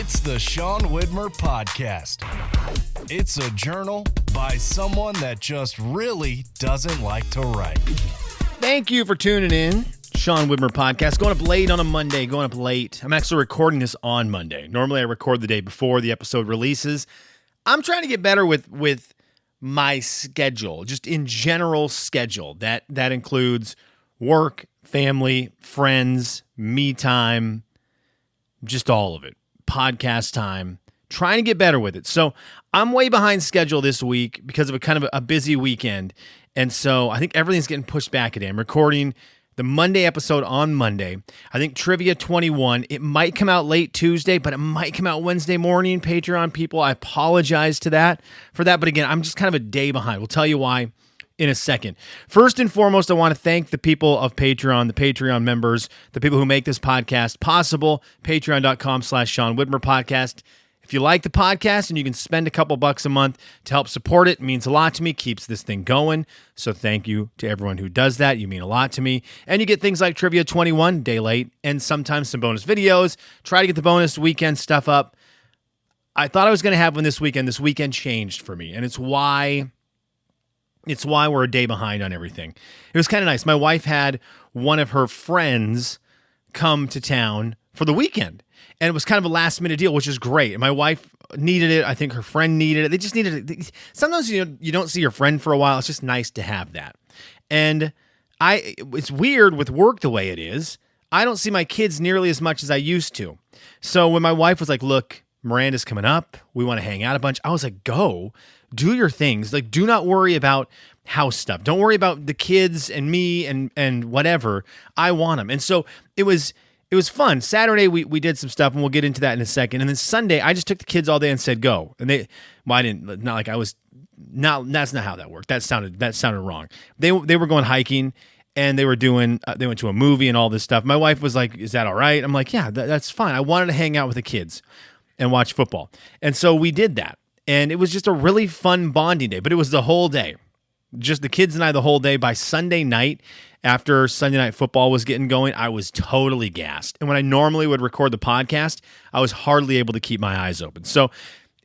It's the Sean Widmer Podcast. It's a journal by someone that just really doesn't like to write. Thank you for tuning in. Sean Widmer Podcast. Going up late on a Monday, going up late. I'm actually recording this on Monday. Normally I record the day before the episode releases. I'm trying to get better with my schedule, just in general schedule. That includes work, family, friends, me time, just all of it. Podcast time. Trying to get better with it. So I'm way behind schedule this week because of a kind of a busy weekend. And so I think everything's getting pushed back a day. I'm recording the Monday episode on Monday. I think Trivia 21, it might come out late Tuesday, but it might come out Wednesday morning. Patreon people, I apologize for that. But again, I'm just kind of a day behind. We'll tell you why in a second. First and foremost, I want to thank the people of Patreon, the Patreon members, the people who make this podcast possible. Patreon.com/Sean Widmer Podcast. If you like the podcast and you can spend a couple bucks a month to help support it means a lot to me, keeps this thing going. So thank you to everyone who does that. You mean a lot to me. And you get things like Trivia 21, day late, and sometimes some bonus videos. Try to get the bonus weekend stuff up. I thought I was going to have one this weekend. This weekend changed for me, and it's why we're a day behind on everything. It was kind of nice. My wife had one of her friends come to town for the weekend. And it was kind of a last minute deal, which is great. And my wife needed it. I think her friend needed it. They just needed it. Sometimes you don't see your friend for a while. It's just nice to have that. And it's weird with work the way it is. I don't see my kids nearly as much as I used to. So when my wife was like, look, Miranda's coming up. We want to hang out a bunch. I was like, go, do your things. Like, do not worry about house stuff. Don't worry about the kids and me and whatever. I want them. And so it was fun. Saturday, we did some stuff, and we'll get into that in a second. And then Sunday, I just took the kids all day and said, go. And that's not how that worked. That sounded wrong. They were going hiking, and they went to a movie and all this stuff. My wife was like, is that all right? I'm like, yeah, that's fine. I wanted to hang out with the kids and watch football. And so we did that. And it was just a really fun bonding day, but it was the whole day. Just the kids and I the whole day. By Sunday night, after Sunday Night Football was getting going, I was totally gassed. And when I normally would record the podcast, I was hardly able to keep my eyes open. So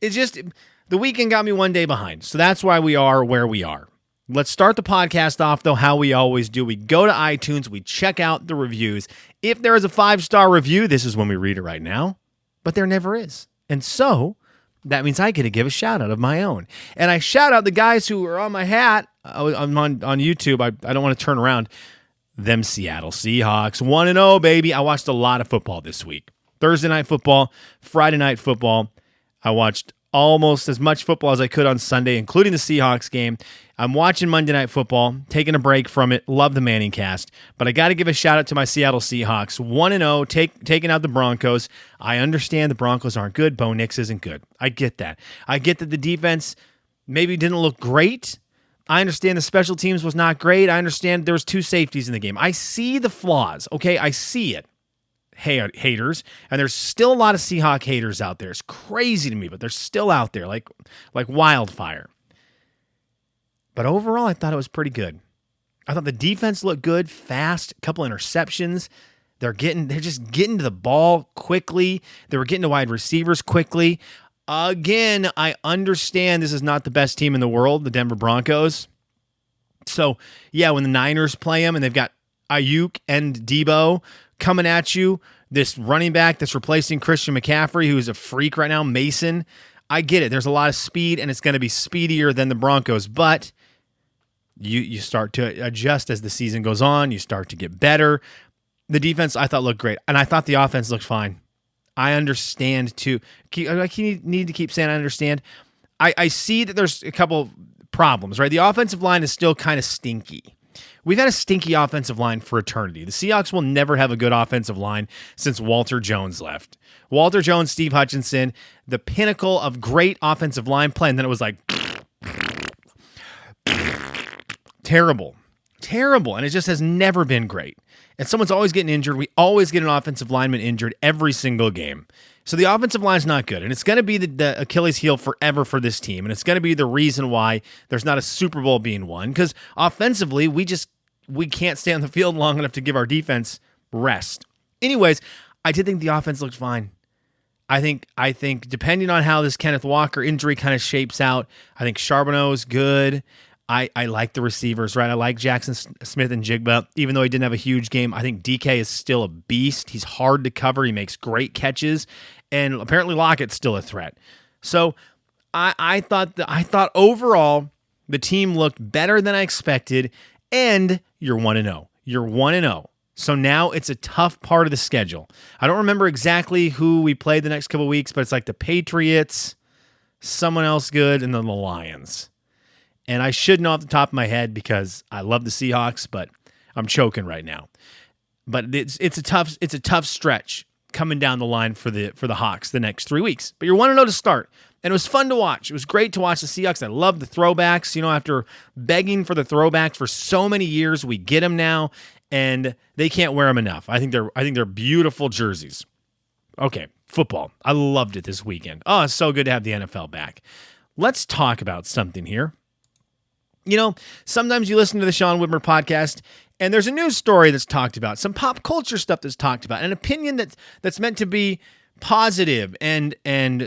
the weekend got me one day behind. So that's why we are where we are. Let's start the podcast off, though, how we always do. We go to iTunes, we check out the reviews. If there is a 5-star review, this is when we read it right now, but there never is. And so that means I get to give a shout out of my own. And I shout out the guys who are on my hat. I'm on YouTube. I don't want to turn around. Them Seattle Seahawks, 1-0, baby. I watched a lot of football this week. Thursday night football, Friday night football. I watched almost as much football as I could on Sunday, including the Seahawks game. I'm watching Monday Night Football, taking a break from it. Love the Manning cast. But I got to give a shout out to my Seattle Seahawks. 1-0, taking out the Broncos. I understand the Broncos aren't good. Bo Nix isn't good. I get that. I get that the defense maybe didn't look great. I understand the special teams was not great. I understand there was 2 safeties in the game. I see the flaws, okay? I see it. Haters, and there's still a lot of Seahawk haters out there. It's crazy to me, but they're still out there like wildfire. But overall, I thought it was pretty good. I thought the defense looked good, fast, a couple interceptions. They're just getting to the ball quickly. They were getting to wide receivers quickly. Again, I understand this is not the best team in the world, the Denver Broncos. So, yeah, when the Niners play them and they've got Ayuk and Debo coming at you, this running back that's replacing Christian McCaffrey, who's a freak right now, Mason, I get it. There's a lot of speed, and it's going to be speedier than the Broncos, but you start to adjust as the season goes on. You start to get better. The defense, I thought, looked great, and I thought the offense looked fine. I understand, too. I need to keep saying I understand. I see that there's a couple problems, right? The offensive line is still kind of stinky. We've had a stinky offensive line for eternity. The Seahawks will never have a good offensive line since Walter Jones left. Walter Jones, Steve Hutchinson, the pinnacle of great offensive line play, and then it was like terrible, and it just has never been great. And someone's always getting injured. We always get an offensive lineman injured every single game. So the offensive line is not good, and it's going to be the Achilles heel forever for this team, and it's going to be the reason why there's not a Super Bowl being won, because offensively, we can't stay on the field long enough to give our defense rest. Anyways, I did think the offense looked fine. I think depending on how this Kenneth Walker injury kind of shapes out, I think Charbonneau's good. I like the receivers, right? I like Jackson Smith and Jigba, even though he didn't have a huge game. I think DK is still a beast. He's hard to cover. He makes great catches, and apparently Lockett's still a threat. So I thought overall the team looked better than I expected, and you're 1-0. You're 1-0. So now it's a tough part of the schedule. I don't remember exactly who we played the next couple of weeks, but it's like the Patriots, someone else good, and then the Lions. And I should know off the top of my head because I love the Seahawks, but I'm choking right now. But it's a tough stretch coming down the line for the Hawks the next 3 weeks. But you're 1-0 to start. And it was fun to watch. It was great to watch the Seahawks. I love the throwbacks. After begging for the throwbacks for so many years, we get them now, and they can't wear them enough. I think they're beautiful jerseys. Okay, football. I loved it this weekend. Oh, it's so good to have the NFL back. Let's talk about something here. Sometimes you listen to the Sean Whitmer podcast, and there's a news story that's talked about, some pop culture stuff that's talked about, an opinion that's meant to be positive and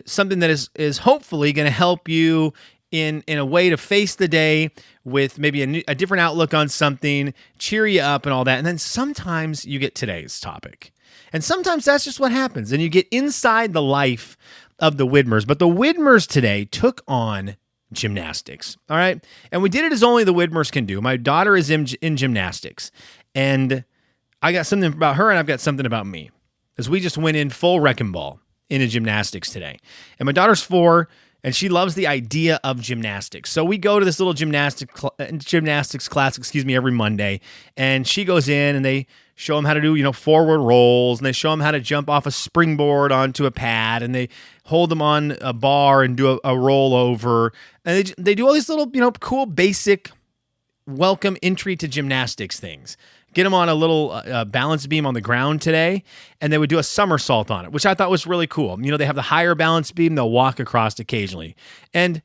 something that is hopefully going to help you in a way to face the day with maybe a different outlook on something, cheer you up and all that. And then sometimes you get today's topic. And sometimes that's just what happens. And you get inside the life of the Widmers. But the Widmers today took on gymnastics. All right. And we did it as only the Widmers can do. My daughter is in gymnastics. And I got something about her and I've got something about me. As we just went in full wrecking ball into gymnastics today. And my daughter's 4, and she loves the idea of gymnastics. So we go to this little gymnastics class, every Monday. And she goes in, and they show them how to do, forward rolls, and they show them how to jump off a springboard onto a pad, and they hold them on a bar and do a rollover. And they do all these little, cool, basic welcome entry to gymnastics things. Get them on a little balance beam on the ground today, and they would do a somersault on it, which I thought was really cool. They have the higher balance beam. They'll walk across occasionally. And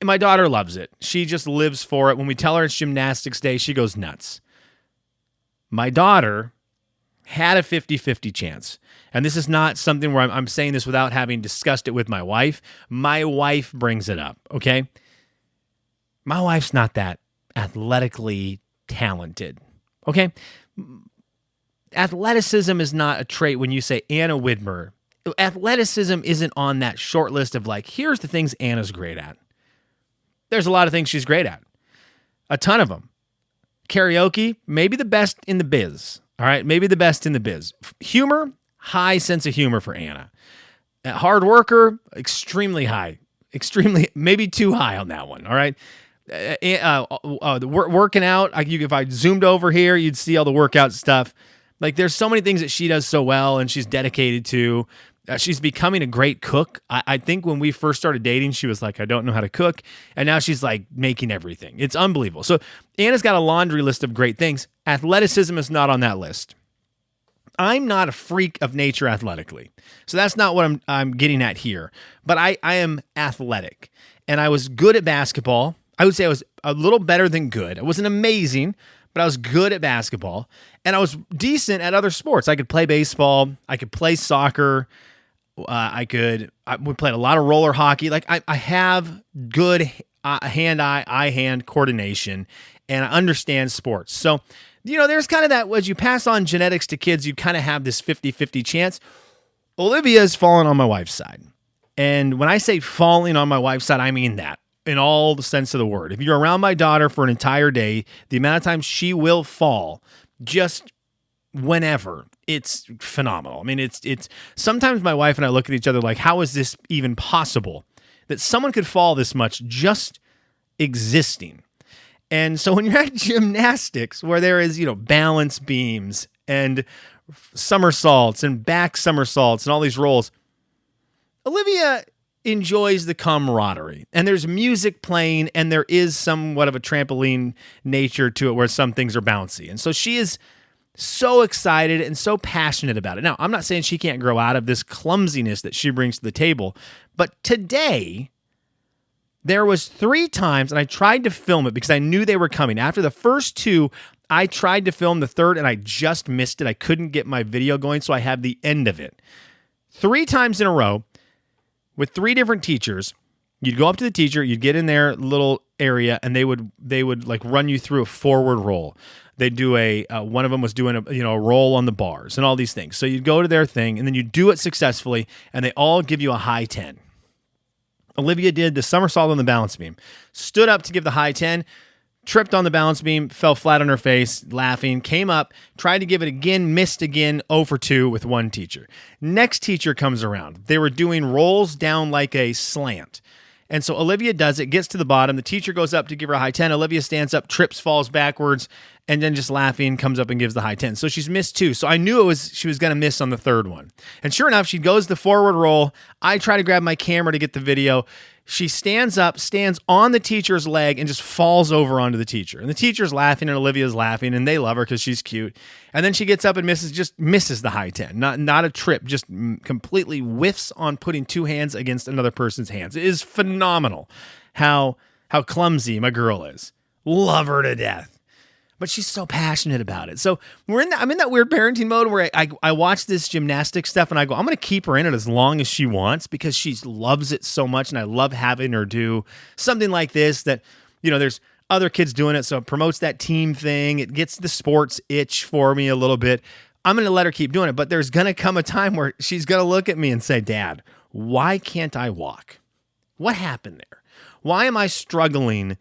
my daughter loves it. She just lives for it. When we tell her it's gymnastics day, she goes nuts. My daughter had a 50-50 chance. And this is not something where I'm saying this without having discussed it with my wife. My wife brings it up, okay? My wife's not that athletically talented. Okay, athleticism is not a trait when you say Anna Widmer. Athleticism isn't on that short list of here's the things Anna's great at. There's a lot of things she's great at. A ton of them. Karaoke, maybe the best in the biz. All right, maybe the best in the biz. Humor, high sense of humor for Anna. Hard worker, extremely high. Maybe too high on that one, all right? Working out, if I zoomed over here, you'd see all the workout stuff. There's so many things that she does so well and she's dedicated to. She's becoming a great cook. I think when we first started dating, she was like, I don't know how to cook. And now she's making everything. It's unbelievable. So Anna's got a laundry list of great things. Athleticism is not on that list. I'm not a freak of nature athletically. So that's not what I'm getting at here. But I am athletic. And I was good at basketball. I would say I was a little better than good. I wasn't amazing, but I was good at basketball. And I was decent at other sports. I could play baseball. I could play soccer. We played a lot of roller hockey. I have good eye-hand coordination, and I understand sports. So, there's kind of that, as you pass on genetics to kids, you kind of have this 50-50 chance. Olivia's fallen on my wife's side. And when I say falling on my wife's side, I mean that. In all the sense of the word. If you're around my daughter for an entire day, the amount of times she will fall, just whenever, it's phenomenal. I mean, it's sometimes my wife and I look at each other like, how is this even possible that someone could fall this much just existing? And so when you're at gymnastics, where there is, balance beams and somersaults and back somersaults and all these rolls, Olivia enjoys the camaraderie, and there's music playing, and there is somewhat of a trampoline nature to it where some things are bouncy. And so she is so excited and so passionate about it. Now, I'm not saying she can't grow out of this clumsiness that she brings to the table, but today there was 3 times, and I tried to film it because I knew they were coming. After the first 2, I tried to film the third, and I just missed it. I couldn't get my video going, so I have the end of it. 3 times in a row with 3 different teachers. You'd go up to the teacher, you'd get in their little area, and they would like run you through a forward roll. They'd do one of them was doing a roll on the bars and all these things. So you'd go to their thing, and then you do it successfully, and they all give you a high 10. Olivia did the somersault on the balance beam, stood up to give the high 10, tripped on the balance beam, fell flat on her face, laughing, came up, tried to give it again, missed again, 0 for 2 with one teacher. Next teacher comes around. They were doing rolls down like a slant. And so Olivia does it, gets to the bottom. The teacher goes up to give her a high 10. Olivia stands up, trips, falls backwards, and then just laughing, comes up and gives the high 10. So she's missed 2. So I knew she was going to miss on the third one. And sure enough, she goes the forward roll. I try to grab my camera to get the video. She stands up, stands on the teacher's leg, and just falls over onto the teacher. And the teacher's laughing, and Olivia's laughing, and they love her because she's cute. And then she gets up and misses the high 10. Not a trip, just completely whiffs on putting 2 hands against another person's hands. It is phenomenal how clumsy my girl is. Love her to death. But she's so passionate about it. So I'm in that weird parenting mode where I watch this gymnastics stuff and I go, I'm going to keep her in it as long as she wants because she loves it so much, and I love having her do something like this that, there's other kids doing it, so it promotes that team thing. It gets the sports itch for me a little bit. I'm going to let her keep doing it, but there's going to come a time where she's going to look at me and say, Dad, why can't I walk? What happened there? Why am I struggling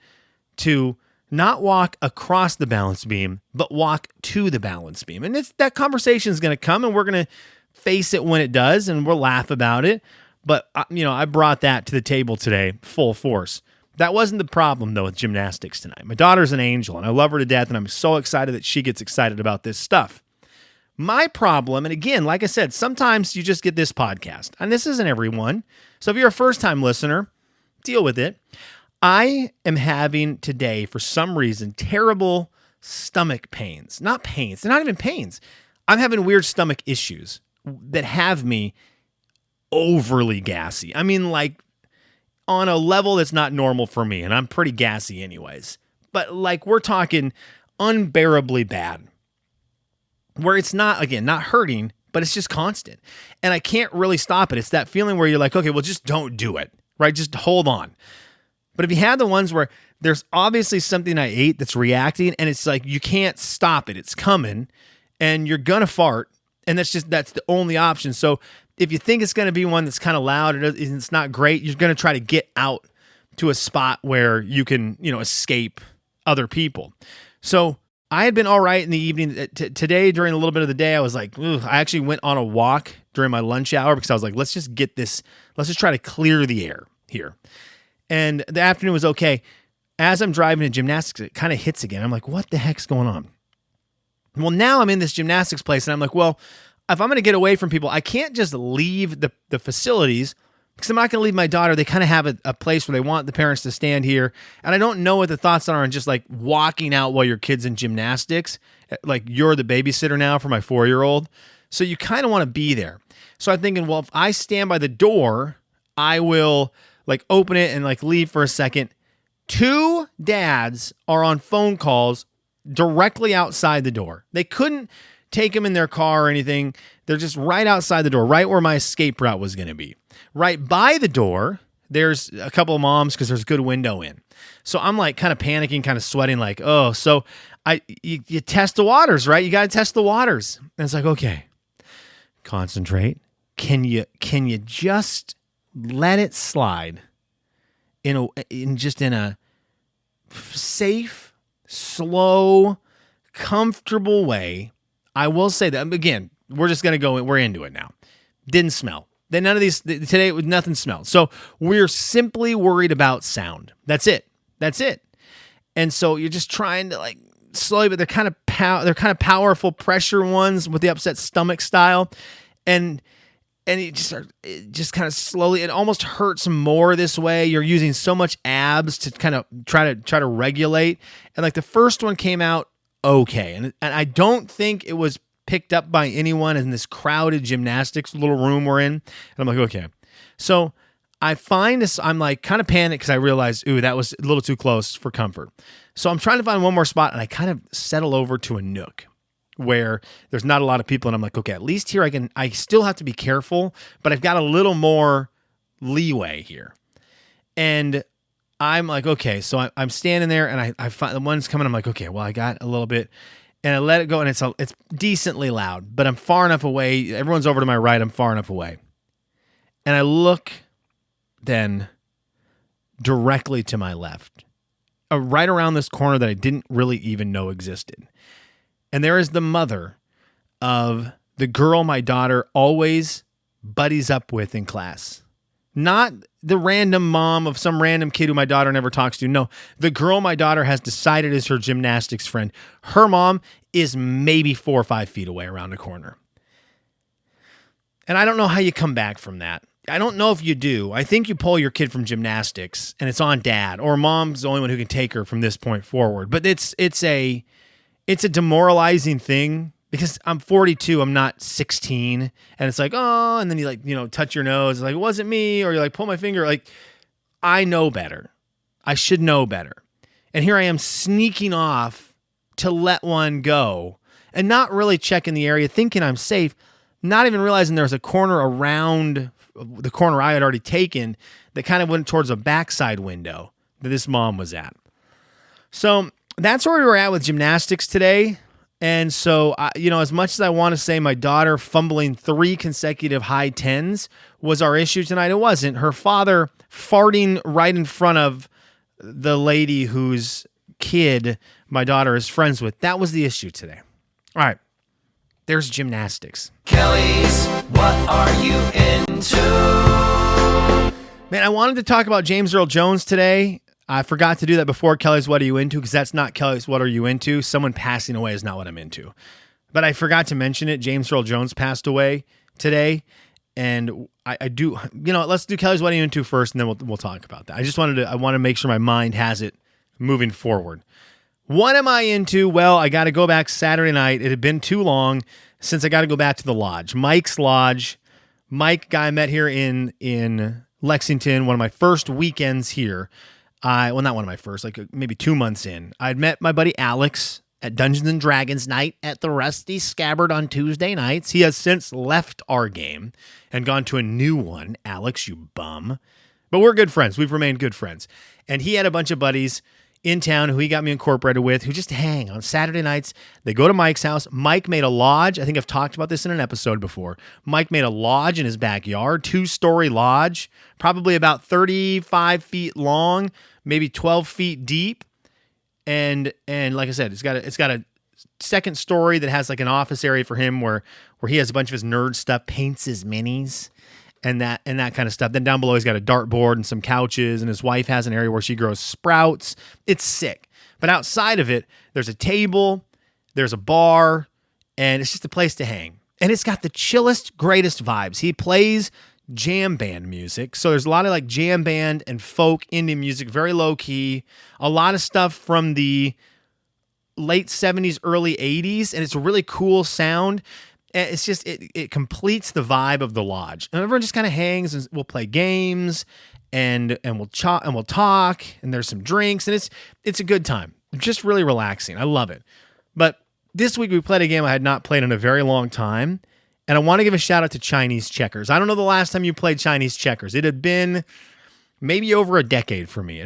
to not walk across the balance beam, but walk to the balance beam? And that conversation is going to come, and we're going to face it when it does, and we'll laugh about it. But, I brought that to the table today, full force. That wasn't the problem, though, with gymnastics tonight. My daughter's an angel, and I love her to death, and I'm so excited that she gets excited about this stuff. My problem, and again, like I said, sometimes you just get this podcast, and this isn't everyone. So if you're a first-time listener, deal with it. I am having today, for some reason, terrible stomach pains. Not pains. They're not even pains. I'm having weird stomach issues that have me overly gassy. I mean, like, on a level that's not normal for me, and I'm pretty gassy anyways. But, like, we're talking unbearably bad. Where it's not, again, not hurting, but it's just constant. And I can't really stop it. It's that feeling where you're like, okay, well, just don't do it, right? Just hold on. But if you had the ones where there's obviously something I ate that's reacting, and it's like you can't stop it, it's coming, and you're gonna fart, and that's the only option. So if you think it's gonna be one that's kind of loud and it's not great, you're gonna try to get out to a spot where you can, escape other people. So I had been all right in the evening. Today, during a little bit of the day, I was like, ugh. I actually went on a walk during my lunch hour because I was like, let's just try to clear the air here. And the afternoon was okay. As I'm driving to gymnastics, it kind of hits again. I'm like, what the heck's going on? Well, now I'm in this gymnastics place, and I'm like, well, if I'm going to get away from people, I can't just leave the facilities because I'm not going to leave my daughter. They kind of have a place where they want the parents to stand here. And I don't know what the thoughts are on just like walking out while your kid's in gymnastics. Like, you're the babysitter now for my 4-year-old. So you kind of want to be there. So I'm thinking, well, if I stand by the door, I will like open it and like leave for a second. 2 dads are on phone calls directly outside the door. They couldn't take them in their car or anything. They're just right outside the door, right where my escape route was going to be. Right by the door, there's a couple of moms because there's a good window in. So I'm like kind of panicking, kind of sweating, like, oh, so you test the waters, right? You got to test the waters. And it's like, okay, concentrate. Can you just let it slide in a safe, slow, comfortable way? I will say that, again, we're just going to go in. We're into it now. Didn't smell. Then none of these, today, nothing smelled. So we're simply worried about sound. That's it. And so you're just trying to like slowly, but they're kind of powerful pressure ones with the upset stomach style. And it just kind of slowly, it almost hurts more this way. You're using so much abs to kind of try to regulate. And like the first one came out okay. And I don't think it was picked up by anyone in this crowded gymnastics little room we're in. And I'm like, okay. So I find this, I'm like kind of panicked because I realized, ooh, that was a little too close for comfort. So I'm trying to find one more spot, and I kind of settle over to a nook, where there's not a lot of people, and I'm like, okay, at least here I still have to be careful, but I've got a little more leeway here. And I'm like, okay, so I'm standing there, and I find the one's coming. I'm like, okay, well, I got a little bit, and I let it go, and it's decently loud, but I'm far enough away. Everyone's over to my right. I'm far enough away. And I look then directly to my left, right around this corner that I didn't really even know existed. And there is the mother of the girl my daughter always buddies up with in class. Not the random mom of some random kid who my daughter never talks to. No, the girl my daughter has decided is her gymnastics friend. Her mom is maybe 4 or 5 feet away around the corner. And I don't know how you come back from that. I don't know if you do. I think you pull your kid from gymnastics and it's on dad, or mom's the only one who can take her from this point forward. But it's a demoralizing thing because I'm 42, I'm not 16, and it's like, oh, and then you like, touch your nose, it's like, it wasn't me, or you like pull my finger, like, I know better. I should know better. And here I am sneaking off to let one go and not really checking the area, thinking I'm safe, not even realizing there was a corner around the corner I had already taken that kind of went towards a backside window that this mom was at. So that's where we were at with gymnastics today. And so, as much as I want to say my daughter fumbling 3 consecutive high 10s was our issue tonight, it wasn't. Her father farting right in front of the lady whose kid my daughter is friends with. That was the issue today. All right. There's gymnastics. Kelly's, what are you into? Man, I wanted to talk about James Earl Jones today. I forgot to do that before Kelly's What Are You Into? Because that's not Kelly's What Are You Into? Someone passing away is not what I'm into. But I forgot to mention it. James Earl Jones passed away today. And I do, let's do Kelly's What Are You Into first, and then we'll talk about that. I want to make sure my mind has it moving forward. What am I into? Well, I got to go back Saturday night. It had been too long since I got to go back to the lodge. Mike's Lodge. Mike, guy I met here in Lexington, one of my first weekends here. Not one of my first, like maybe 2 months in. I'd met my buddy Alex at Dungeons and Dragons night at the Rusty Scabbard on Tuesday nights. He has since left our game and gone to a new one. Alex, you bum. But we're good friends. We've remained good friends. And he had a bunch of buddies in town who he got me incorporated with who just hang on Saturday nights. They go to Mike's house. Mike made a lodge. I think I've talked about this in an episode before. Mike made a lodge in his backyard, 2-story lodge, probably about 35 feet long, maybe 12 feet deep. And like I said, it's got a second story that has like an office area for him where he has a bunch of his nerd stuff, paints his minis and that kind of stuff. Then down below, he's got a dartboard and some couches, and his wife has an area where she grows sprouts. It's sick. But outside of it, there's a table, there's a bar, and it's just a place to hang. And it's got the chillest, greatest vibes. He plays jam band music. So there's a lot of like jam band and folk indie music, very low key. A lot of stuff from the late 70s, early 80s, and it's a really cool sound. It's just, it completes the vibe of the lodge. And everyone just kind of hangs, and we'll play games and we'll talk, and there's some drinks, and it's a good time. Just really relaxing. I love it. But this week we played a game I had not played in a very long time. And I want to give a shout out to Chinese checkers. I don't know the last time you played Chinese checkers. It had been maybe over a decade for me.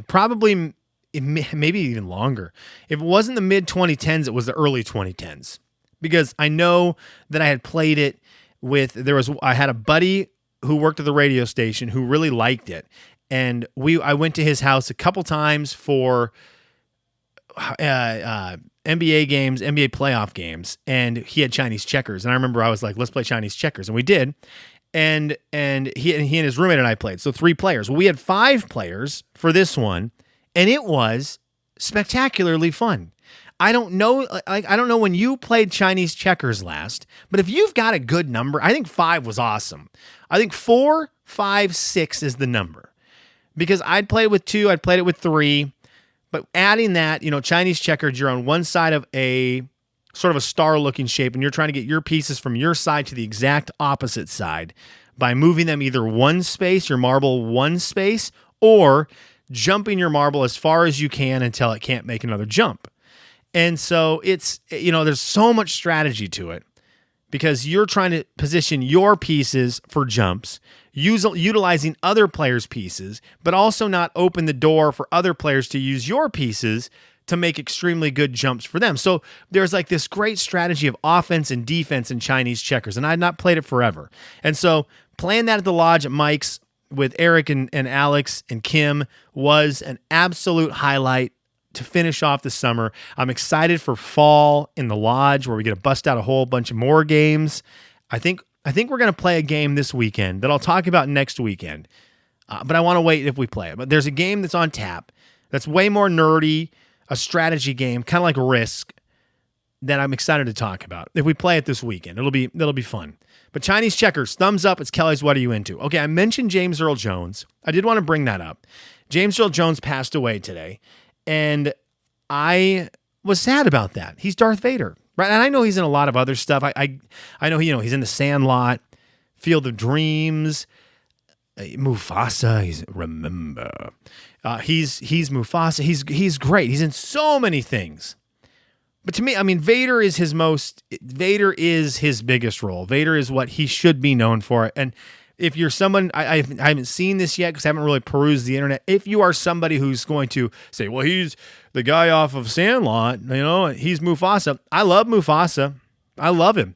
Maybe even longer. If it wasn't the mid 2010s, it was the early 2010s. Because I know that I had played it I had a buddy who worked at the radio station who really liked it. And I went to his house a couple times for NBA games, NBA playoff games, and he had Chinese checkers. And I remember I was like, let's play Chinese checkers. And we did. And he and his roommate and I played. So 3 players. Well, we had 5 players for this one, and it was spectacularly fun. I don't know when you played Chinese checkers last, but if you've got a good number, I think 5 was awesome. I think 4, 5, 6 is the number. Because I'd played it with 2, I'd played it with 3. But adding that, Chinese checkers, you're on one side of a sort of a star-looking shape, and you're trying to get your pieces from your side to the exact opposite side by moving them either one space, your marble one space, or jumping your marble as far as you can until it can't make another jump. And so it's, there's so much strategy to it because you're trying to position your pieces for jumps, utilizing other players' pieces, but also not open the door for other players to use your pieces to make extremely good jumps for them. So there's like this great strategy of offense and defense in Chinese checkers, and I had not played it forever. And so playing that at the lodge at Mike's with Eric and Alex and Kim was an absolute highlight to finish off the summer. I'm excited for fall in the lodge where we get to bust out a whole bunch of more games. I think we're going to play a game this weekend that I'll talk about next weekend, but I want to wait if we play it. But there's a game that's on tap that's way more nerdy, a strategy game, kind of like Risk, that I'm excited to talk about. If we play it this weekend, that'll be fun. But Chinese checkers, thumbs up. It's Kelly's What Are You Into? Okay, I mentioned James Earl Jones. I did want to bring that up. James Earl Jones passed away today, and I was sad about that. He's Darth Vader, right? And I know he's in a lot of other stuff. I know he's in The Sandlot, Field of Dreams, Mufasa. He's Remember. He's Mufasa. He's great. He's in so many things. But to me, I mean, Vader is his biggest role. Vader is what he should be known for. And if you're someone, I haven't seen this yet because I haven't really perused the internet. If you are somebody who's going to say, well, he's the guy off of Sandlot, he's Mufasa. I love Mufasa. I love him.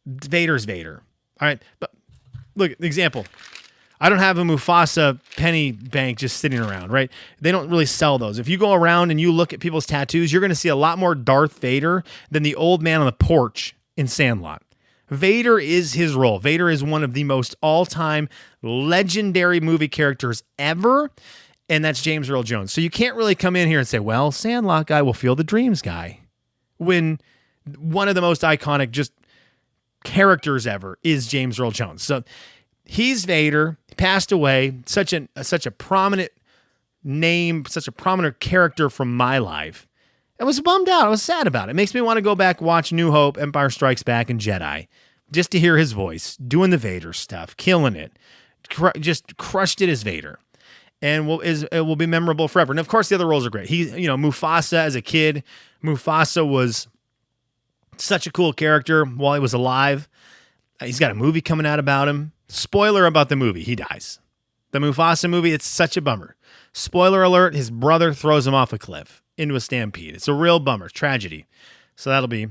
Vader's Vader. All right. But look, example. I don't have a Mufasa penny bank just sitting around, right? They don't really sell those. If you go around and you look at people's tattoos, you're going to see a lot more Darth Vader than the old man on the porch in Sandlot. Vader is his role. Vader is one of the most all-time legendary movie characters ever, and that's James Earl Jones. So you can't really come in here and say, well, Sandlot guy will Field of Dreams guy, when one of the most iconic just characters ever is James Earl Jones. So he's Vader. He passed away. Such a prominent name, such a prominent character from my life. I was bummed out. I was sad about it. It makes me want to go back, watch New Hope, Empire Strikes Back, and Jedi, just to hear his voice, doing the Vader stuff, killing it, just crushed it as Vader, and it will be memorable forever. And of course, the other roles are great. Mufasa as a kid. Mufasa was such a cool character while he was alive. He's got a movie coming out about him. Spoiler about the movie, he dies. The Mufasa movie, it's such a bummer. Spoiler alert, his brother throws him off a cliff into a stampede. It's a real bummer, tragedy. So that'll be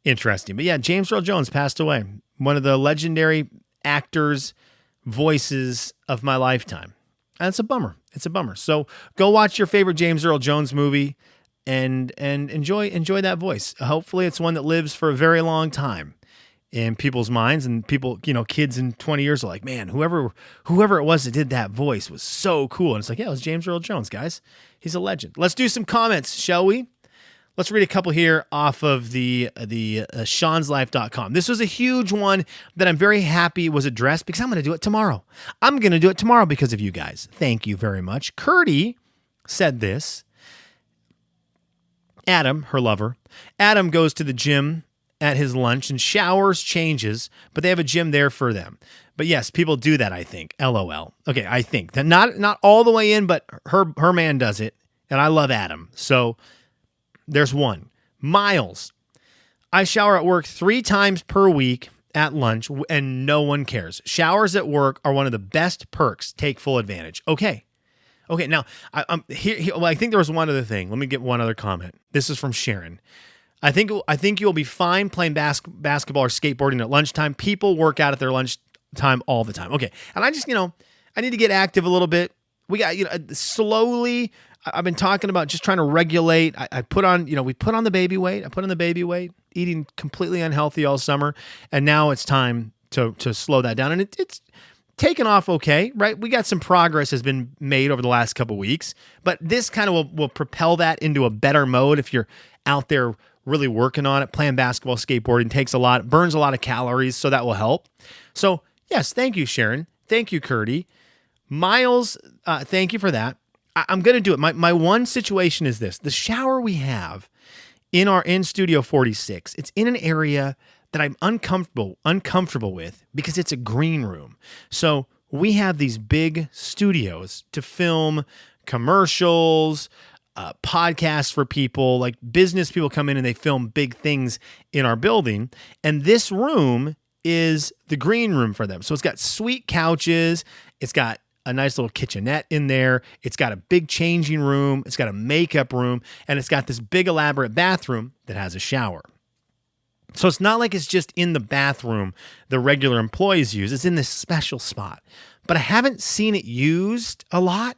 interesting. But yeah, James Earl Jones passed away. One of the legendary actors, voices of my lifetime. And it's a bummer. It's a bummer. So go watch your favorite James Earl Jones movie and enjoy that voice. Hopefully it's one that lives for a very long time in people's minds, and people, kids in 20 years are like, man, whoever it was that did that voice was so cool. And it's like, yeah, it was James Earl Jones, guys. He's a legend. Let's do some comments, shall we? Let's read a couple here off of the Sean'sLife.com. This was a huge one that I'm very happy was addressed because I'm going to do it tomorrow. I'm going to do it tomorrow because of you guys. Thank you very much. Curdy said this. Adam, her lover. Adam goes to the gym at his lunch and showers, changes, but they have a gym there for them. But yes, people do that, I think. LOL. Okay, I think. That not all the way in, but her man does it, and I love Adam. So there's one. Miles. I shower at work 3 times per week at lunch, and no one cares. Showers at work are one of the best perks. Take full advantage. Okay, now, I think there was one other thing. Let me get one other comment. This is from Sharon. I think you'll be fine playing basketball or skateboarding at lunchtime. People work out at their lunchtime all the time. Okay, and I just I need to get active a little bit. We got slowly. I've been talking about just trying to regulate. I put on we put on the baby weight. I put on the baby weight, eating completely unhealthy all summer, and now it's time to slow that down. And it's taken off okay, right? We got some progress has been made over the last couple weeks, but this kind of will propel that into a better mode if you're out there really working on it. Playing basketball, skateboarding takes a lot, burns a lot of calories, so that will help. So yes, thank you, Sharon. Thank you, Curdy. Miles, thank you for that. I'm going to do it. My one situation is this. The shower we have in Studio 46, it's in an area that I'm uncomfortable with because it's a green room. So we have these big studios to film commercials, podcasts for people, like business people come in and they film big things in our building. And this room is the green room for them. So it's got sweet couches. It's got a nice little kitchenette in there. It's got a big changing room. It's got a makeup room. And it's got this big elaborate bathroom that has a shower. So it's not like it's just in the bathroom the regular employees use. It's in this special spot. But I haven't seen it used a lot,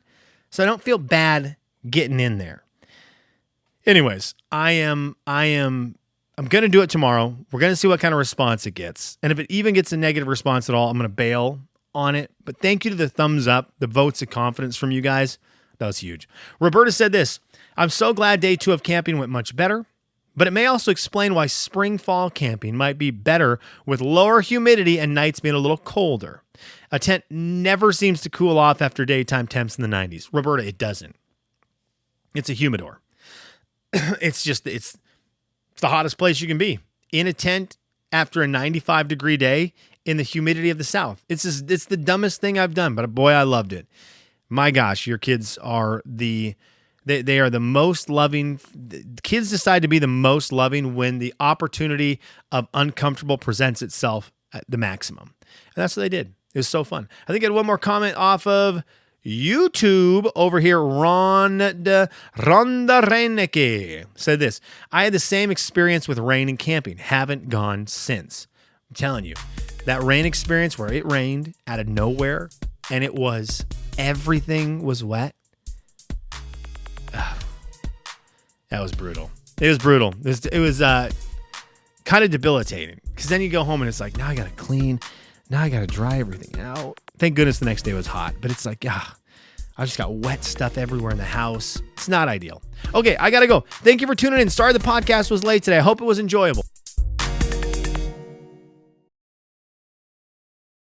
so I don't feel bad getting in there. Anyways, I'm going to do it tomorrow. We're going to see what kind of response it gets. And if it even gets a negative response at all, I'm going to bail on it. But thank you to the thumbs up, the votes of confidence from you guys. That was huge. Roberta said this: I'm so glad day 2 of camping went much better, but it may also explain why spring-fall camping might be better with lower humidity and nights being a little colder. A tent never seems to cool off after daytime temps in the 90s. Roberta, it doesn't. It's a humidor. It's the hottest place you can be. In a tent after a 95-degree day in the humidity of the South. It's the dumbest thing I've done, but boy, I loved it. My gosh, your kids are they are the most loving. Kids decide to be the most loving when the opportunity of uncomfortable presents itself at the maximum. And that's what they did. It was so fun. I think I had one more comment off of YouTube over here. Ronda Reinecke said this: I had the same experience with rain and camping. Haven't gone since. I'm telling you, that rain experience where it rained out of nowhere and everything was wet. That was brutal. It was brutal. It was kind of debilitating, because then you go home and it's like, now I got to clean. Now I got to dry everything out. Thank goodness the next day was hot, but it's like, I just got wet stuff everywhere in the house. It's not ideal. Okay, I got to go. Thank you for tuning in. Sorry the podcast was late today. I hope it was enjoyable.